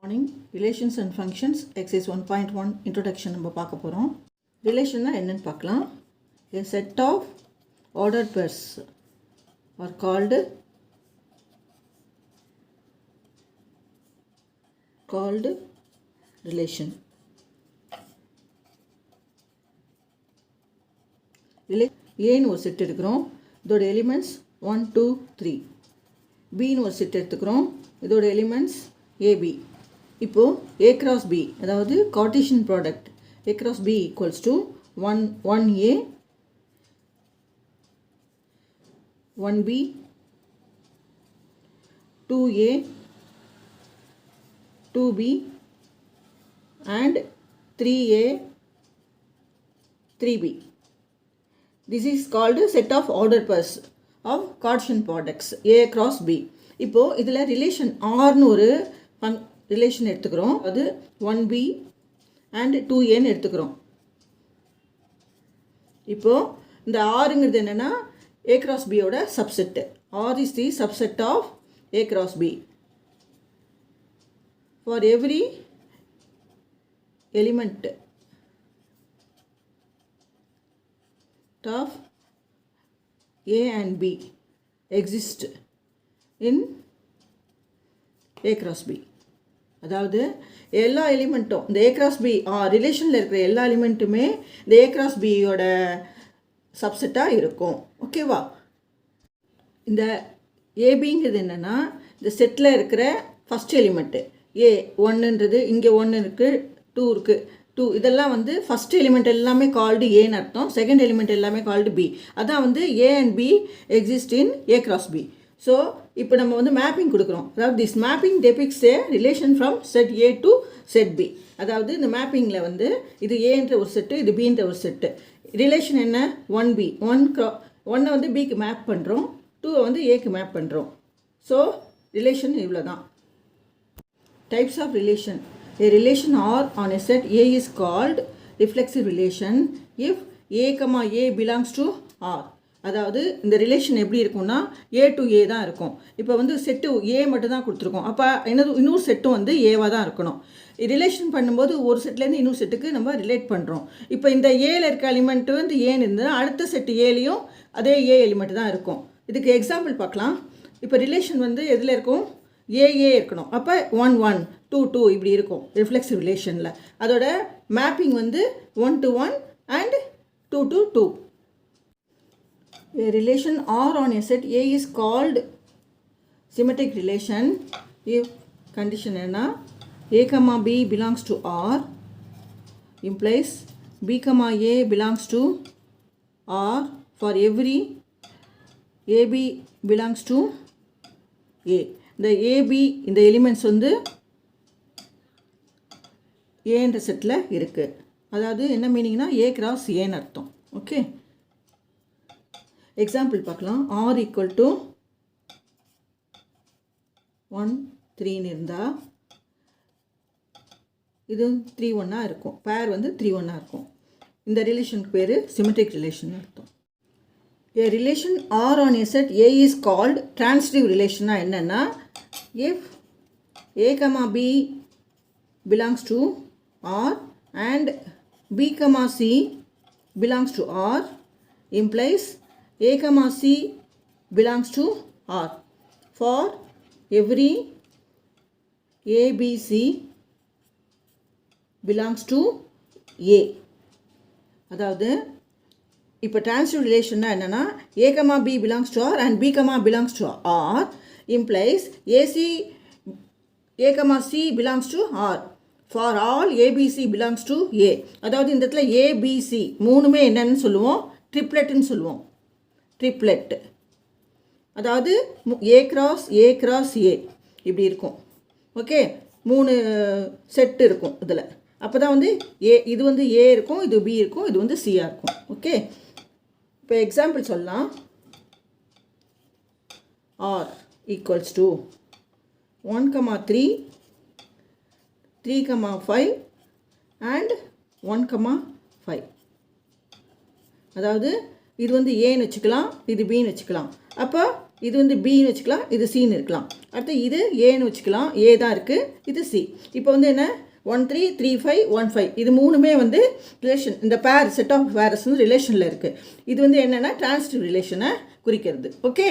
Morning. Relations and functions exercise 1.1 introduction நம்ம பார்க்க போறோம். ரிலேஷன்னா என்னன்னு பார்க்கலாம். A set of ordered pairs are called relation. ஏன்னு ஒரு செட் எடுக்கிறோம். இதோட எலிமெண்ட்ஸ் 1 2 3. பின்னு ஒரு செட் எடுத்துக்கிறோம். இதோட எலிமெண்ட்ஸ் AB. இப்போ A cross B, அதாவது Cartesian product A cross B equals to 1A 1B 2A 2B and 3A 3B. This is called set of ordered pairs of Cartesian products A cross B. இப்போ இதில் relation Rன்னு ஒரு relation எடுத்துக்கிறோம். அது 1B and 2Aன்னு எடுத்துக்கிறோம். இப்போ இந்த Rங்கிறது என்னென்னா A cross Bயோட subset. R is the subset of A cross B. For every element of A and B exist in A cross B. அதாவது எல்லா எலிமெண்ட்டும் இந்த A cross B ரிலேஷனில் இருக்கிற எல்லா எலிமெண்ட்டுமே இந்த A cross Bயோட சப்செட்டாக இருக்கும். ஓகேவா? இந்த ஏபிங்கிறது என்னென்னா இந்த செட்டில் இருக்கிற ஃபஸ்ட் எலிமெண்ட்டு ஏ ஒன்றுன்றது இங்கே 1 இருக்குது 2 இருக்குது 2 இதெல்லாம் வந்து ஃபஸ்ட் எலிமெண்ட் எல்லாமே கால்டு ஏன்னு அர்த்தம். செகண்ட் எலிமெண்ட் எல்லாமே கால்டு பி. அதான் வந்து A and B exist in A cross B. So இப்போ நம்ம வந்து மேப்பிங் கொடுக்குறோம். அதாவது this mapping depicts a relation from set A to set B. அதாவது இந்த மேப்பிங்கில் வந்து இது ஏன்ற ஒரு செட்டு, இது பின்ற ஒரு செட்டு. ரிலேஷன் என்ன? 1B 1 வந்து பிக்கு மேப் பண்ணுறோம், 2 வந்து ஏக்கு மேப் பண்ணுறோம். ஸோ ரிலேஷன் இவ்வளோ தான். Types of relation. A relation R on a set A is called reflexive relation if A, A belongs to R. அதாவது இந்த ரிலேஷன் எப்படி இருக்கும்னா A to A தான் இருக்கும். இப்போ வந்து செட்டு A மட்டும் தான் கொடுத்துருக்கோம். அப்போ இன்னொரு செட்டும் வந்து ஏவாக தான் இருக்கணும். ரிலேஷன் பண்ணும்போது ஒரு செட்லேருந்து இன்னொரு செட்டுக்கு நம்ம ரிலேட் பண்ணுறோம். இப்போ இந்த ஏல இருக்க எலிமெண்ட்டு வந்து ஏன்னு இருந்தால் அடுத்த செட்டு ஏலையும் அதே ஏ எலிமெண்ட் தான் இருக்கும். இதுக்கு எக்ஸாம்பிள் பார்க்கலாம். இப்போ ரிலேஷன் வந்து எதில் இருக்கும்? ஏஏ இருக்கணும். அப்போ 1 1 2 2 இப்படி இருக்கும் ரிஃப்ளெக்சிவ் ரிலேஷனில். அதோட மேப்பிங் வந்து 1 to 1 and 2 to 2. A relation R on a set A is called symmetric relation if condition என்ன? A, B belongs to R implies B, A belongs to R for every AB belongs to A. இந்த AB இந்த elements வந்து ஏன்ற settle இருக்குது. அதாவது என்ன மீனிங்னா A cross Aன்னு அர்த்தம். Okay, example பார்க்கலாம். R equal to 1 3ன்னு இருந்தால் இது 3 1 இருக்கும். பேர் வந்து 3 1 இருக்கும். இந்த ரிலேஷனுக்கு பேர் சிமெட்ரிக் ரிலேஷன் அர்த்தம். A relation R on a set A is called transitive relation. என்னன்னா if A, B belongs to R and B, C belongs to R implies A, C belongs to R for every A, B, C belongs to A. அதாவது இப்போ transitive relationனா என்னென்னா A, B belongs to R and B, belongs to R implies A, C belongs to R for all ABC belongs to A. அதாவது இந்த இடத்துல ABC மூணுமே என்னன்னு சொல்லுவோம்? ட்ரிப்ளெட்னு சொல்லுவோம். ட்ரிப்ளெட் அதாவது A cross A இப்படி இருக்கும். ஓகே, 3 செட்டு இருக்கும் இதில். அப்போ தான் வந்து இது வந்து A இருக்கும், இது B இருக்கும், இது வந்து Cயாக இருக்கும். ஓகே, இப்போ எக்ஸாம்பிள் சொல்லலாம். R equals to 1, 3, 3, 5 and 1, 5. அதாவது இது வந்து ஏன்னு வச்சுக்கலாம், இது பின்னு வச்சுக்கலாம். அப்போ இது வந்து பின்னு வச்சுக்கலாம், இது சின்னு இருக்கலாம். அடுத்து இது ஏன்னு வச்சுக்கலாம், ஏ தான் இருக்குது, இது சி. இப்போ வந்து என்ன 1 3 3 5 1 5 இது மூணுமே வந்து ரிலேஷன், இந்த பேர் செட் ஆஃப் பேர்ஸ் வந்து ரிலேஷனில் இருக்குது. இது வந்து என்னென்னா டிரான்சிட்டிவ் ரிலேஷனை குறிக்கிறது. ஓகே.